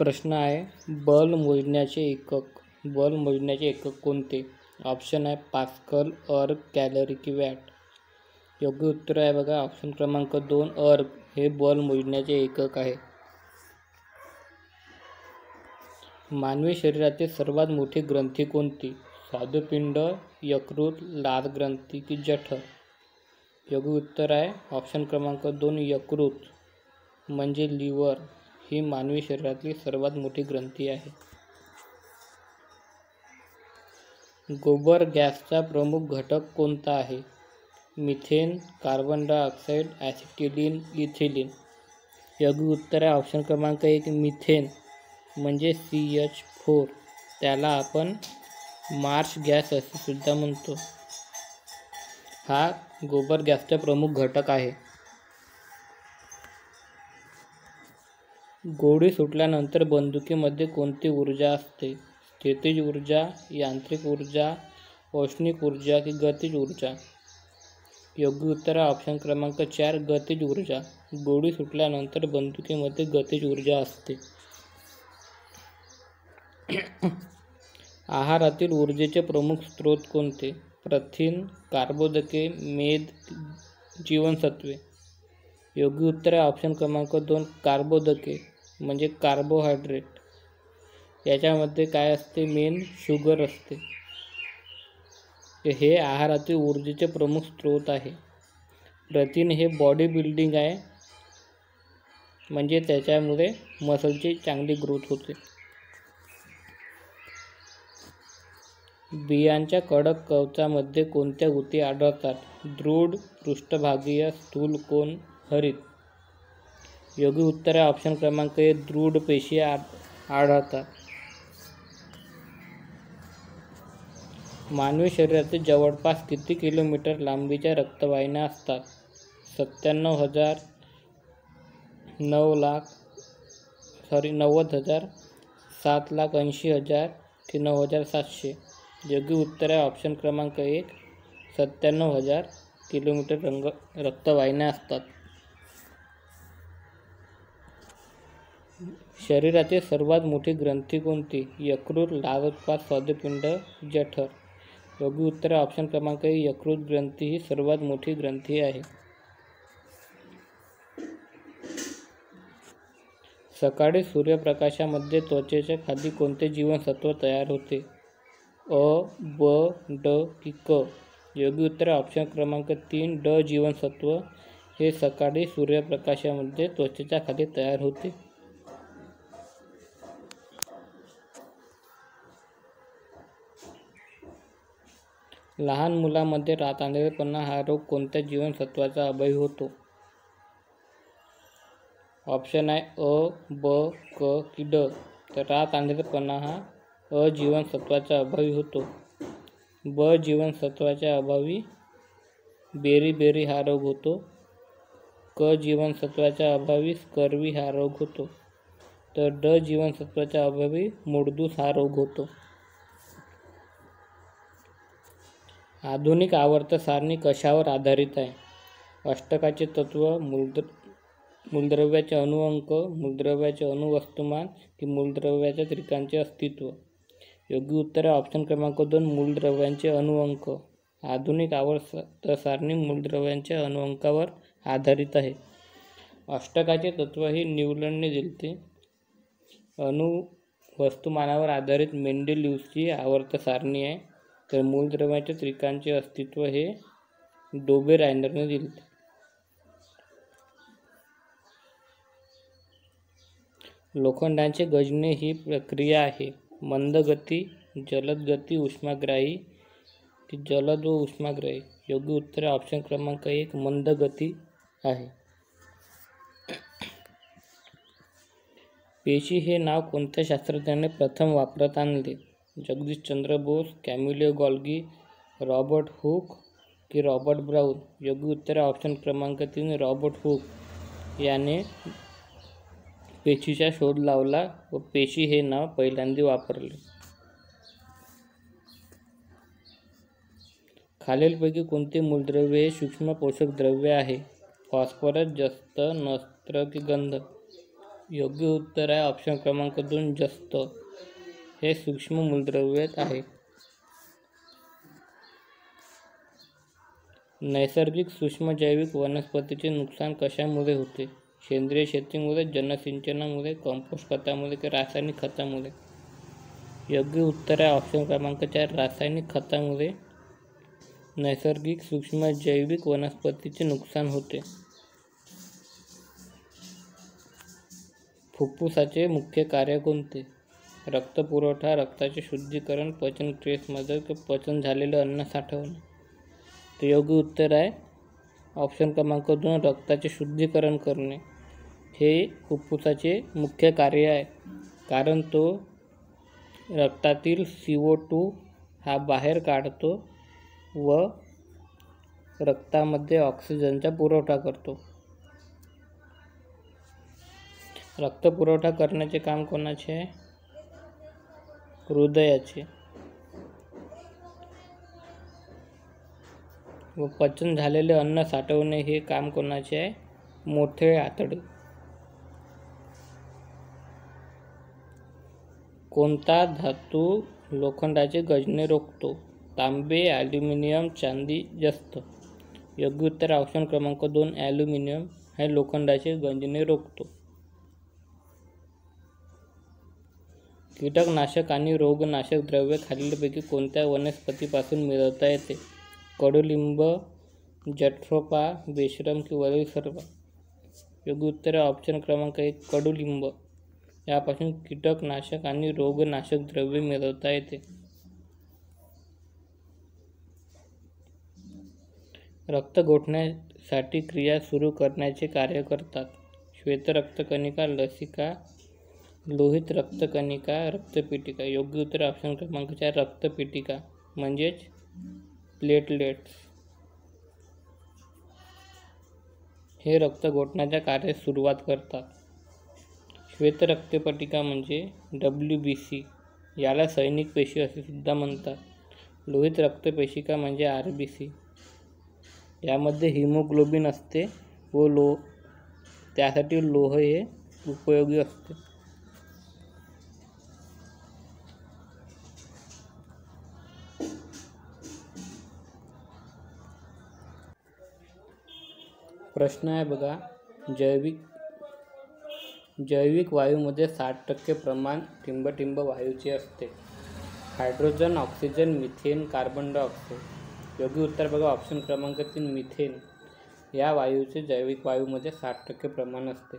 प्रश्न आहे बल मोजण्याचे एकक कोणते? ऑप्शन आहे पास्कल, अर्ग, कॅलरी की वॅट. योग्य उत्तर आहे बघा ऑप्शन क्रमांक 2 अर्ग हे बल मोजण्याचे एकक आहे. मानवी शरीरातील सर्वात मोठी ग्रंथी कोणती? स्वादुपिंड, यकृत, लाल ग्रंथी की जठर. योग्य उत्तर आहे ऑप्शन क्रमांक 2 यकृत म्हणजे लिव्हर ही मानवी शरीरातली सर्वात मोठी ग्रंथी आहे. गोबर गॅसचा प्रमुख घटक कोणता आहे? Methane, carbon dioxide, acetylene, ethylene. योग्य उत्तर आहे ऑप्शन क्रमांक 1 मिथेन म्हणजे CH4. त्याला आपण मार्श गॅस असे सुद्धा म्हणतो. हा गोबर गॅसचा प्रमुख घटक आहे. गोळी सुटल्यानंतर बंदुकीमध्ये कोणती ऊर्जा असते? स्थितिज ऊर्जा, यांत्रिक ऊर्जा, औष्णिक ऊर्जा की गतिज ऊर्जा. योग्य उत्तर आहे ऑप्शन क्रमांक 4 गतिज ऊर्जा. गोळी सुटल्यानंतर बंदुकीमध्ये गतिज ऊर्जा असते. आहारातील ऊर्जेचे प्रमुख स्रोत कोणते? प्रथिन, कार्बोदके, मेद, जीवनसत्वे. योग्य उत्तर आहे ऑप्शन क्रमांक 2 कार्बोदके म्हणजे कार्बोहायड्रेट. याच्यामध्ये काय असते? मेन शुगर असते. हे आहारातील ऊर्जेचे प्रमुख स्रोत आहे. प्रथिन हे बॉडी बिल्डिंग आहे म्हणजे त्याच्यामुळे मसलची चांगली ग्रोथ होते. बियांच्या कडक कवचामध्ये कोणत्या ऊती आढळतात? दृढ, पृष्ठभागीय, स्थूल, कोन, हरित. योग्य उत्तर आहे ऑप्शन क्रमांक 1 दृढ पेशी आढळतात. मानवी शरीरातील जवळपास किती किलोमीटर लांबीच्या रक्तवाहिन्या असतात? 97,000, 90,000, 7,80,000 की 9,700. योग्य उत्तर आहे ऑप्शन क्रमांक 1 97,000 किलोमीटर रक्तवाहिन्या असतात. शरीरातील सर्वात मोठी ग्रंथी कोणती? यकृत, लाल उत्पाद, स्वादुपिंड, जठर. योग्य उत्तर आहे ऑप्शन क्रमांक 1 यकृत ग्रंथी ही सर्वात मोठी ग्रंथी आहे. सकाळी सूर्यप्रकाशामध्ये त्वचेच्या खाली कोणते जीवनसत्व तयार होते? अ, ब, ड की क. योग्य उत्तर आहे ऑप्शन क्रमांक 3 ड जीवनसत्व हे सकाळी सूर्यप्रकाशामध्ये त्वचेच्या खाली तयार होते. लहान मुलांमध्ये रात आंधळेपणा हा रोग कोणत्या जीवनसत्वाचा अभावी होतो? ऑप्शन आहे अ, ब, क की ड. तर रात आंधळेपणा हा अ जीवनसत्वाच्या अभावी होतो. ब जीवनसत्वाच्या अभावी बेरी हा रोग होतो. क जीवनसत्वाच्या अभावी स्कर्वी हा रोग होतो. तर ड जीवनसत्वाच्या अभावी मूळदूस हा रोग होतो. आधुनिक आवर्त सारणी कशावर आधारित आहे? अष्टकाचे तत्व, मूलद्रव्याचे अणुअंक, मूलद्रव्याचे अणुवस्तुमान की मूलद्रव्याच्या त्रिकांचे अस्तित्व. योग्य उत्तर आहे ऑप्शन क्रमांक 2 मूलद्रव्यांचे अणुअंक. आधुनिक आवर्त सारणी मूलद्रव्यांच्या अणुअंकावर आधारित आहे. अष्टकाचे तत्व ही न्यूलनने दिले. अणुवस्तुमानावर आधारित मेंडेलिव्हची आवर्त सारणी आहे. तर मूलद्रव्याच्या त्रिकांचे अस्तित्व हे डोबे रायनरने दिले. लोखंडाचे गंजणे ही प्रक्रिया आहे. मंद गती, जलद गती, उष्माग्राही की जलद व उष्माग्राही. योग्य उत्तर ऑप्शन क्रमांक 1 मंद गती आहे. पेशी हे नाव कोणत्या शास्त्रज्ञाने प्रथम वापरात आणले? Jagadishchandra Bose, Camillo Golgi, Robert Hooke की रॉबर्ट ब्राउन. योग्य उत्तर ऑप्शन क्रमांक 3 रॉबर्ट हुक याने पेशीचा शोध लावला व पेशी हे नाव पहिल्यांदा वापरले. खालीलपैकी कोणते मूलद्रव्य हे सूक्ष्म पोषक द्रव्य आहे? फॉस्फरस, जस्त, नत्र की गंध. योग्य उत्तर आहे ऑप्शन क्रमांक 2 जस्त. हे सूक्ष्म मूलद्रव्य आहे. नैसर्गिक सूक्ष्म जैविक वनस्पतीचे नुकसान कशामुळे होते? सेंद्रिय शेतीमुळे, जलसिंचनामुळे, कंपोस्ट खतामुळे की रासायनिक खतामुळे? योग्य उत्तर आहे ऑप्शन क्रमांक 4 रासायनिक खतामुळे नैसर्गिक सूक्ष्म जैविक वनस्पतीचे नुकसान होते. फुफ्फुसाचे मुख्य कार्य कोणते? रक्तपुरवठा, रक्ताचे शुद्धीकरण, पचन क्रियेस मदत की पचन झालेले अन्न साठवणे? तर योग्य उत्तर आहे ऑप्शन क्रमांक 2 रक्ताचे शुद्धीकरण करणे. हे फुफ्फुसाचे मुख्य कार्य आहे, कारण तो रक्तातील CO2 हा बाहेर काढतो व रक्तामध्ये ऑक्सिजनचा पुरवठा करतो. रक्त पुरवठा करण्याचे काम कोणाचे आहे? हृदयाचे. व पचन झालेले अन्न साठवणे हे काम कोणाचे आहे? मोठे आतडे. कोणता धातू लोखंडाचे गंजणे रोखतो? तांबे, ॲल्युमिनियम, चांदी, जस्त. योग्य उत्तर ऑप्शन क्रमांक 2 ॲल्युमिनियम हे लोखंडाचे गंजणे रोखतो. कीटकनाशक आणि रोगनाशक द्रव्ये खालीलपैकी कोणत्या वनस्पतीपासून मिळवता येते? कडुलिंब, जट्रोफा, बेशरम की वरील सर्व? योग्य उत्तर ऑप्शन क्रमांक 1 कडुलिंब. यापासून कीटकनाशक आणि रोगनाशक द्रव्ये मिळवता येते. रक्त गोठण्यासाठी क्रिया सुरू करण्याचे कार्य करतात. श्वेत रक्तकणिका, लसिका, लोहित रक्तकणिका, रक्तपेटिका? योग्य उत्तर ऑप्शन क्रमांक 4 रक्तपेटिका म्हणजेच प्लेटलेट्स. हे रक्त गोठण्याच्या कार्यास सुरुवात करतात. श्वेत रक्तपेटिका म्हणजे WBC, याला सैनिक पेशी असे सुद्धा म्हणतात. लोहित रक्तपेशिका म्हणजे RBC, यामध्ये हिमोग्लोबिन असते व त्यासाठी लोह हे उपयोगी असते. प्रश्न आहे बघा, जैविक वायूमध्ये 60% प्रमाण ठिंबठिंब वायूचे असते. Hydrogen, oxygen, methane, carbon dioxide? योग्य उत्तर बघा ऑप्शन क्रमांक 3 मिथेन. या वायूचे जैविक वायूमध्ये 60% प्रमाण असते.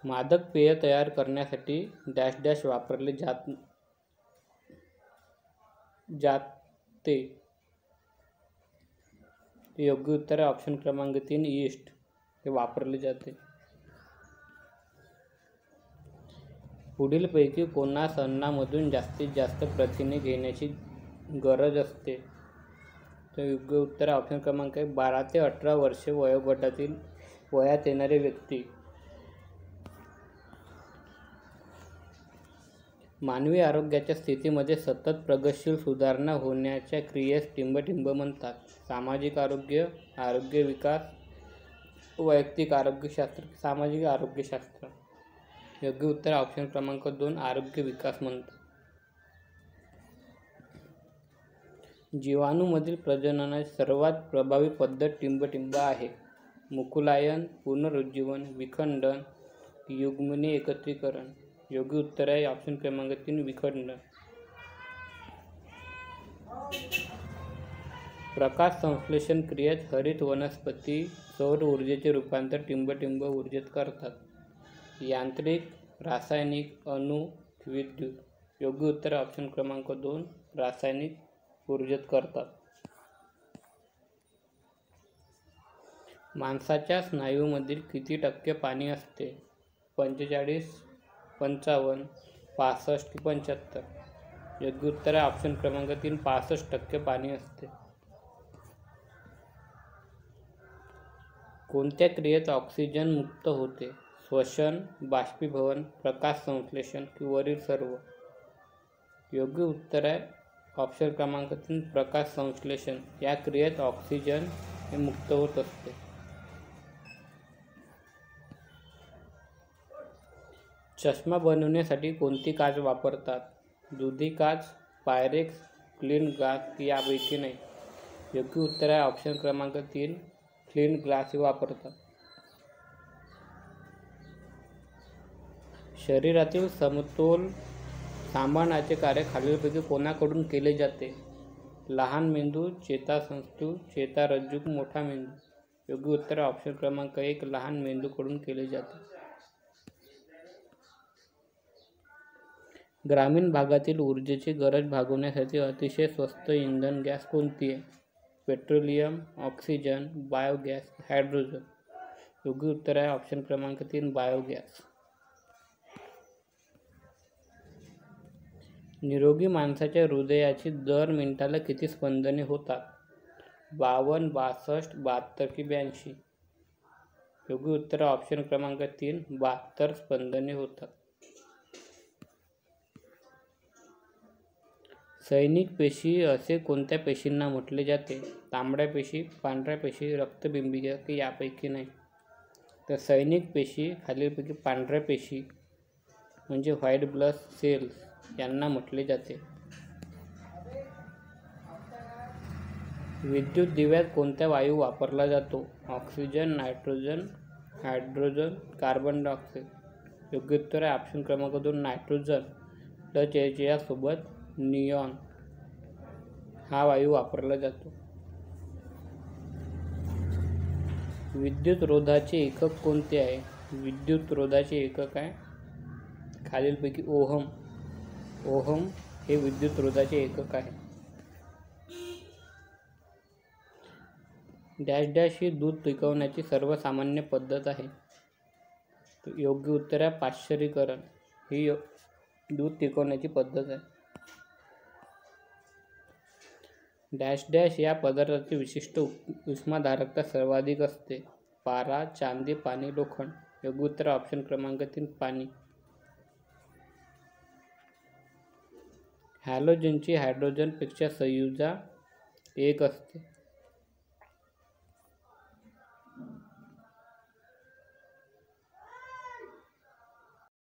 मादक पेय तयार करण्यासाठी डॅश डॅश वापरले जाते. योग्य उत्तर आहे ऑप्शन क्रमांक 3 ईस्ट हे वापरले जाते. पुढीलपैकी कोणास अन्नामधून जास्तीत जास्त प्रथिने घेण्याची गरज असते? तर योग्य उत्तर आहे ऑप्शन क्रमांक 1 12 ते 18 वर्षे वयोगटातील वयात येणारे व्यक्ती. मानवी आरोग्याच्या स्थितीमध्ये सतत प्रगतिशील सुधारणा होण्याच्या क्रियेस ठिंबठिंब म्हणतात. सामाजिक आरोग्य, आरोग्य विकास, वैयक्तिक आरोग्यशास्त्र, सामाजिक आरोग्यशास्त्र? योग्य उत्तर ऑप्शन क्रमांक 2 आरोग्य विकास म्हणतात. जीवाणूमधील प्रजननाची सर्वात प्रभावी पद्धत ठिंबठिंब आहे. मुकुलायन, पुनरुज्जीवन, विखंडन, युग्मने एकत्रीकरण? योग्य उत्तर आहे ऑप्शन क्रमांक 3 विखंडन. प्रकाश संश्लेषण क्रियेत हरित वनस्पती सौर ऊर्जेचे रूपांतर ठिंबठिंब ऊर्जेत करतात. यांत्रिक, रासायनिक, अणु की विद्युत? योग्य उत्तर ऑप्शन क्रमांक 2 रासायनिक ऊर्जेत करतात. माणसाच्या स्नायूंमधील किती टक्के पाणी असते? 45, 55, 65 की 75? योग्य उत्तर आहे ऑप्शन क्रमांक 3 65% पाणी असते. कोणत्या क्रियेत ऑक्सिजन मुक्त होते? श्वसन, बाष्पीभवन, प्रकाश संश्लेषण की वरील सर्व? योग्य उत्तर आहे ऑप्शन क्रमांक 3 प्रकाश संश्लेषण. या क्रियेत ऑक्सिजन हे मुक्त होत असते. चष्मा बनवण्यासाठी कोणती काच वापरतात? दुधी काच, पायरेक्स, क्लीन ग्लास यापैकी नाही. योग्य उत्तर आहे ऑप्शन क्रमांक 3, क्लीन ग्लास वापरतात. शरीरातील समतोल सांभाळण्याचे कार्य खालीलपैकी कोणाकडून केले जाते? लहान मेंदू, चेतासंस्थू, चेतारज्जू, मोठा मेंदू. योग्य उत्तर ऑप्शन क्रमांक 1, लहान मेंदूकडून केले जाते. ग्रामीण भागातील ऊर्जेची गरज भागवण्यासाठी अतिशय स्वस्त इंधन गॅस कोणती आहे? Petroleum, oxygen, biogas, hydrogen. योग्य उत्तर आहे ऑप्शन क्रमांक 3, बायोगॅस. निरोगी माणसाच्या हृदयाची दर मिनिटाला किती स्पंदने होतात? 52, 62, 72 की 82. योग्य उत्तर ऑप्शन क्रमांक 3, 72 स्पंदने होतात. सैनिक पेशी असे कोणत्या पेशींना म्हटले जाते? तांबड्या पेशी, पांढऱ्या पेशी, रक्तबिंबिका की यापैकी नाही. तर सैनिक पेशी खालीलपैकी पांढऱ्या पेशी म्हणजे व्हाईट ब्लड सेल्स यांना म्हटले जाते. विद्युत दिव्यात कोणता वायू वापरला जातो? Oxygen, nitrogen, hydrogen, carbon dioxide. योग्य उत्तर आहे ऑप्शन क्रमांक 2, नायट्रोजन. डच याच्यासोबत निऑन हा वायू वापरला जातो. विद्युत रोधाचे एकक कोणते आहे? विद्युत रोधाचे एकक आहे खालीलपैकी ओहम. ओहम हे विद्युत रोधाचे एकक आहे. डॅश डॅश ही दूध टिकवण्याची सर्वसामान्य पद्धत आहे. योग्य उत्तर आहे पाश्चरीकरण ही दूध टिकवण्याची पद्धत आहे. डॅश डॅश या पदार्थाची विशिष्ट उष्माधारकता सर्वाधिक असते? पारा, चांदी, पाणी, लोखंड. योग्य उत्तर ऑप्शन क्रमांक 3, पाणी. हॅलोजनची हायड्रोजनपेक्षा संयुजा 1 असते.